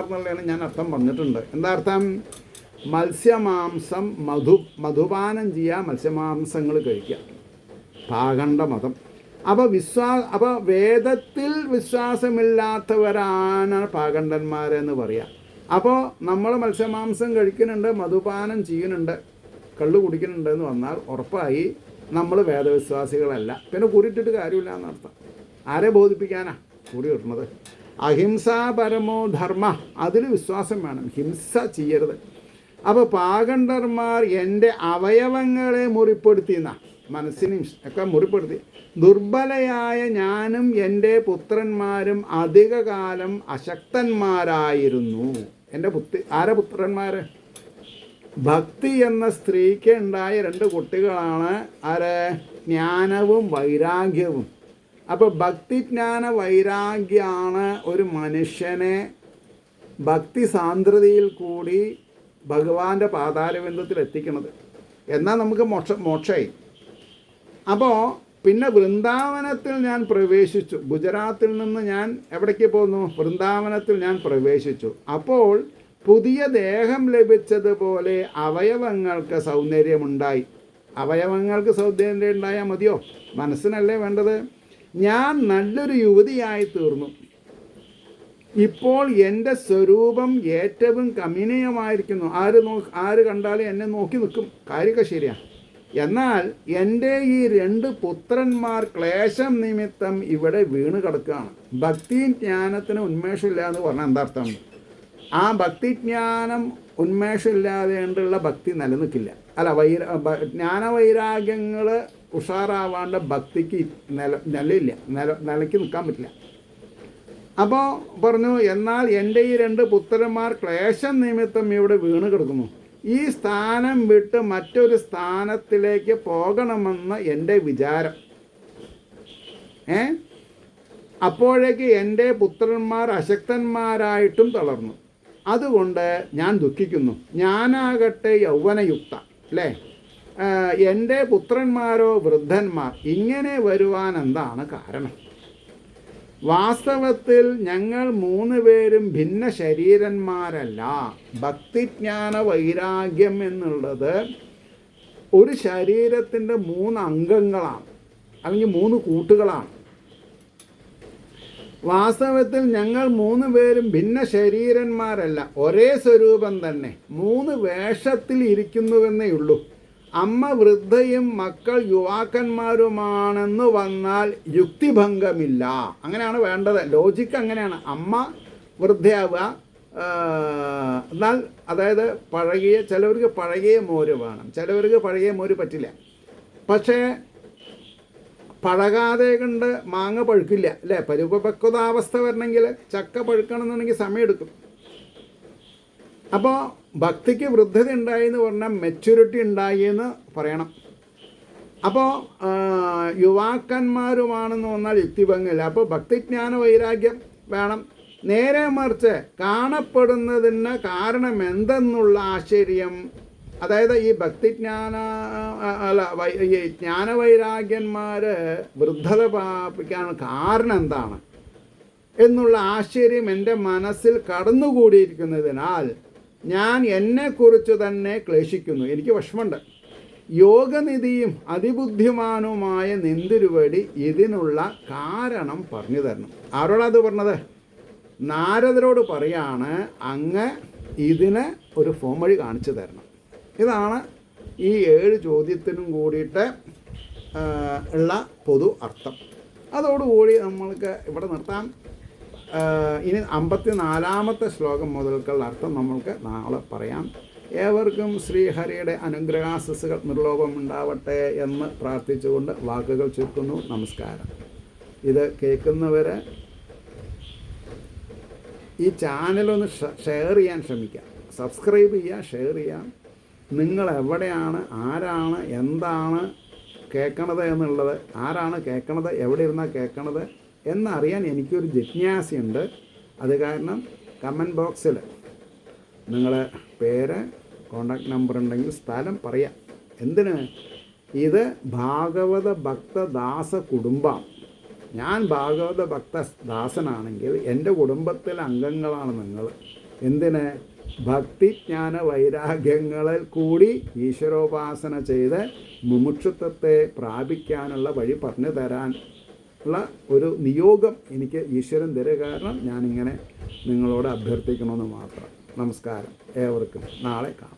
എന്നുള്ളതാണ് ഞാൻ അർത്ഥം പറഞ്ഞിട്ടുണ്ട്. എന്താ അർത്ഥം? മത്സ്യമാംസം മധുപാനം ചെയ്യുക, മത്സ്യമാംസങ്ങൾ കഴിക്കുക, പാഖണ്ഡ മതം. അപ്പോൾ വേദത്തിൽ വിശ്വാസമില്ലാത്തവരാണ് പാഖണ്ഡന്മാരെന്ന് പറയാം. അപ്പോൾ നമ്മൾ മത്സ്യമാംസം കഴിക്കുന്നുണ്ട്, മധുപാനം ചെയ്യുന്നുണ്ട്, കള്ളു കുടിക്കുന്നുണ്ട് എന്ന് വന്നാൽ ഉറപ്പായി നമ്മൾ വേദവിശ്വാസികളല്ല. പിന്നെ കൂടിയിട്ടിട്ട് കാര്യമില്ല എന്നർത്ഥം. ആരെ ബോധിപ്പിക്കാനാ കൂടി കിട്ടുന്നത്? അഹിംസ പരമോ ധർമ്മ, അതിൽ വിശ്വാസം വേണം, ഹിംസ ചെയ്യരുത്. അപ്പോൾ പാഖണ്ഡന്മാർ എൻ്റെ അവയവങ്ങളെ മുറിപ്പെടുത്തിയെന്ന, മനസ്സിനും ഒക്കെ മുറിപ്പെടുത്തി. ദുർബലയായ ഞാനും എൻ്റെ പുത്രന്മാരും അധികകാലം അശക്തന്മാരായിരുന്നു. എൻ്റെ ആരെ പുത്രന്മാർ? ഭക്തി എന്ന സ്ത്രീക്ക് ഉണ്ടായ 2 കുട്ടികളാണ് ആര്? ജ്ഞാനവും വൈരാഗ്യവും. അപ്പോൾ ഭക്തി ജ്ഞാന വൈരാഗ്യമാണ് ഒരു മനുഷ്യനെ ഭക്തി സാന്ദ്രതയിൽ കൂടി ഭഗവാന്റെ പാതാരബന്ധത്തിൽ എത്തിക്കുന്നത്. എന്നാൽ നമുക്ക് മോക്ഷമായി. അപ്പോൾ പിന്നെ വൃന്ദാവനത്തിൽ ഞാൻ പ്രവേശിച്ചു. ഗുജറാത്തിൽ നിന്ന് ഞാൻ എവിടേക്ക് പോന്നു? വൃന്ദാവനത്തിൽ ഞാൻ പ്രവേശിച്ചു. അപ്പോൾ പുതിയ ദേഹം ലഭിച്ചതുപോലെ അവയവങ്ങൾക്ക് സൗന്ദര്യമുണ്ടായി. അവയവങ്ങൾക്ക് സൗന്ദര്യം ഉണ്ടായാൽ മതിയോ? മനസ്സിനല്ലേ വേണ്ടത്? ഞാൻ നല്ലൊരു യുവതിയായി തീർന്നു. ഇപ്പോൾ എൻ്റെ സ്വരൂപം ഏറ്റവും കമനീയമായിരിക്കുന്നു. ആര് കണ്ടാലും എന്നെ നോക്കി നിൽക്കും. കാര്യമൊക്കെ ശരിയാണ്. എന്നാൽ എൻ്റെ ഈ 2 പുത്രന്മാർ ക്ലേശം നിമിത്തം ഇവിടെ വീണ് കിടക്കുകയാണ്. ഭക്തി ജ്ഞാനത്തിന് ഉന്മേഷമില്ല എന്ന് പറഞ്ഞാൽ എന്താ അർത്ഥം? ആ ഭക്തിജ്ഞാനം ഉന്മേഷമില്ലാതെ കൊണ്ടുള്ള ഭക്തി നിലനിൽക്കില്ല. അല്ല, ജ്ഞാനവൈരാഗ്യങ്ങൾ ഉഷാറാവാണ്ട് ഭക്തിക്ക് നിലയ്ക്ക് നിൽക്കാൻ പറ്റില്ല. അപ്പോൾ പറഞ്ഞു, എന്നാൽ എൻ്റെ ഈ 2 പുത്രന്മാർ ക്ലേശം നിമിത്തം ഇവിടെ വീണ് കിടക്കുന്നു. ഈ സ്ഥാനം വിട്ട് മറ്റൊരു സ്ഥാനത്തിലേക്ക് പോകണമെന്ന് എൻ്റെ വിചാരം. അപ്പോഴേക്ക് എൻ്റെ പുത്രന്മാർ അശക്തന്മാരായിട്ടും തളർന്നു. അതുകൊണ്ട് ഞാൻ ദുഃഖിക്കുന്നു. ഞാനാകട്ടെ യൗവനയുക്ത, അല്ലേ? എൻ്റെ പുത്രന്മാരോ വൃദ്ധന്മാർ. ഇങ്ങനെ വരുവാൻ എന്താണ് കാരണം? വാസ്തവത്തിൽ ഞങ്ങൾ 3 പേരും ഭിന്ന ശരീരന്മാരല്ല. ഭക്തിജ്ഞാന വൈരാഗ്യം എന്നുള്ളത് ഒരു ശരീരത്തിൻ്റെ 3 അംഗങ്ങളാണ്, അല്ലെങ്കിൽ 3 കൂട്ടുകളാണ്. വാസ്തവത്തിൽ ഞങ്ങൾ 3 പേരും ഭിന്ന ശരീരന്മാരല്ല, ഒരേ സ്വരൂപം തന്നെ, 3 വേഷത്തിൽ ഇരിക്കുന്നുവെന്നേ ഉള്ളൂ. അമ്മ വൃദ്ധയും മക്കൾ യുവാക്കന്മാരുമാണെന്ന് വന്നാൽ യുക്തിഭംഗമില്ല. അങ്ങനെയാണ് വേണ്ടത്. ലോജിക്ക് അങ്ങനെയാണ്. അമ്മ വൃദ്ധയാവുക, എന്നാൽ അതായത് ചിലവർക്ക് പഴകിയ മോര് വേണം, ചിലവർക്ക് പഴകിയ മോര് പറ്റില്ല. പക്ഷേ പഴകാതെ കൊണ്ട് മാങ്ങ പഴുക്കില്ല, അല്ലേ? പരിപക്വതാവസ്ഥ വരണമെങ്കിൽ, ചക്ക പഴുക്കണമെന്നുണ്ടെങ്കിൽ സമയമെടുക്കും. അപ്പോൾ ഭക്തിക്ക് വൃദ്ധത ഉണ്ടായി എന്ന് പറഞ്ഞാൽ മെച്യൂരിറ്റി ഉണ്ടായി എന്ന് പറയണം. അപ്പോൾ യുവാക്കന്മാരുമാണെന്ന് പറഞ്ഞാൽ യുക്തിഭംഗമില്ല. അപ്പോൾ ഭക്തിജ്ഞാന വൈരാഗ്യം വേണം. നേരെ മറിച്ച് കാണപ്പെടുന്നതിന് കാരണം എന്തെന്നുള്ള ആശ്ചര്യം, അതായത് ഈ ഈ ജ്ഞാനവൈരാഗ്യന്മാർ വൃദ്ധത പ്രാപിക്കാൻ കാരണം എന്താണ് എന്നുള്ള ആശ്ചര്യം എൻ്റെ മനസ്സിൽ കടന്നുകൂടിയിരിക്കുന്നതിനാൽ ഞാൻ എന്നെക്കുറിച്ച് തന്നെ ക്ലേശിക്കുന്നു. എനിക്ക് വിഷമമുണ്ട്. യോഗനിധിയും അതിബുദ്ധിമാനുമായ നിന്തിരുവടി ഇതിനുള്ള കാരണം പറഞ്ഞു തരണം. ആരോടത് പറഞ്ഞത്? നാരദരോട് പറയാണ്, അങ്ങ് ഇതിന് ഒരു ഫോം വഴി കാണിച്ചു തരണം. ഇതാണ് ഈ 7 ചോദ്യത്തിനും കൂടിയിട്ട് ഉള്ള പൊതു അർത്ഥം. അതോടുകൂടി നമ്മൾക്ക് ഇവിടെ നിർത്താം. ഇനി 54-ാമത്തെ ശ്ലോകം മുതൽക്കുള്ള അർത്ഥം നമ്മൾക്ക് നാളെ പറയാം. ഏവർക്കും ശ്രീഹരിയുടെ അനുഗ്രഹാശിസ്സുകൾ നിർലോഭം ഉണ്ടാവട്ടെ എന്ന് പ്രാർത്ഥിച്ചുകൊണ്ട് വാക്കുകൾ ചുരുക്കുന്നു. നമസ്കാരം. ഇത് കേൾക്കുന്നവർ ഈ ചാനലൊന്ന് ഷെയർ ചെയ്യാൻ ശ്രമിക്കുക. സബ്സ്ക്രൈബ് ചെയ്യുക, ഷെയർ ചെയ്യുക. നിങ്ങൾ എവിടെയാണ്, ആരാണ്, എന്താണ് കേൾക്കണത് എന്നുള്ളത്, ആരാണ് കേൾക്കണത്, എവിടെ ഇരുന്നാൽ കേൾക്കണത് എന്നറിയാൻ എനിക്കൊരു ജിജ്ഞാസയുണ്ട്. അത് കാരണം കമൻറ്റ് ബോക്സിൽ നിങ്ങളെ പേര്, കോണ്ടാക്ട് നമ്പർ ഉണ്ടെങ്കിൽ സ്ഥലം പറയാം. എന്തിന്? ഇത് ഭാഗവത ഭക്തദാസ കുടുംബം. ഞാൻ ഭാഗവത ഭക്തദാസനാണെങ്കിൽ എൻ്റെ കുടുംബത്തിലെ അംഗങ്ങളാണ് നിങ്ങൾ. എന്തിന്? ഭക്തിജ്ഞാന വൈരാഗ്യങ്ങളിൽ കൂടി ഈശ്വരോപാസന ചെയ്ത് മുമുക്ഷുത്വത്തെ പ്രാപിക്കാനുള്ള വഴി പറഞ്ഞു തരാനുള്ള ഒരു നിയോഗം എനിക്ക് ഈശ്വരൻ തരുക. കാരണം ഞാനിങ്ങനെ നിങ്ങളോട് അഭ്യർത്ഥിക്കണമെന്ന് മാത്രം. നമസ്കാരം. ഏവർക്കും നാളെ കാണാം.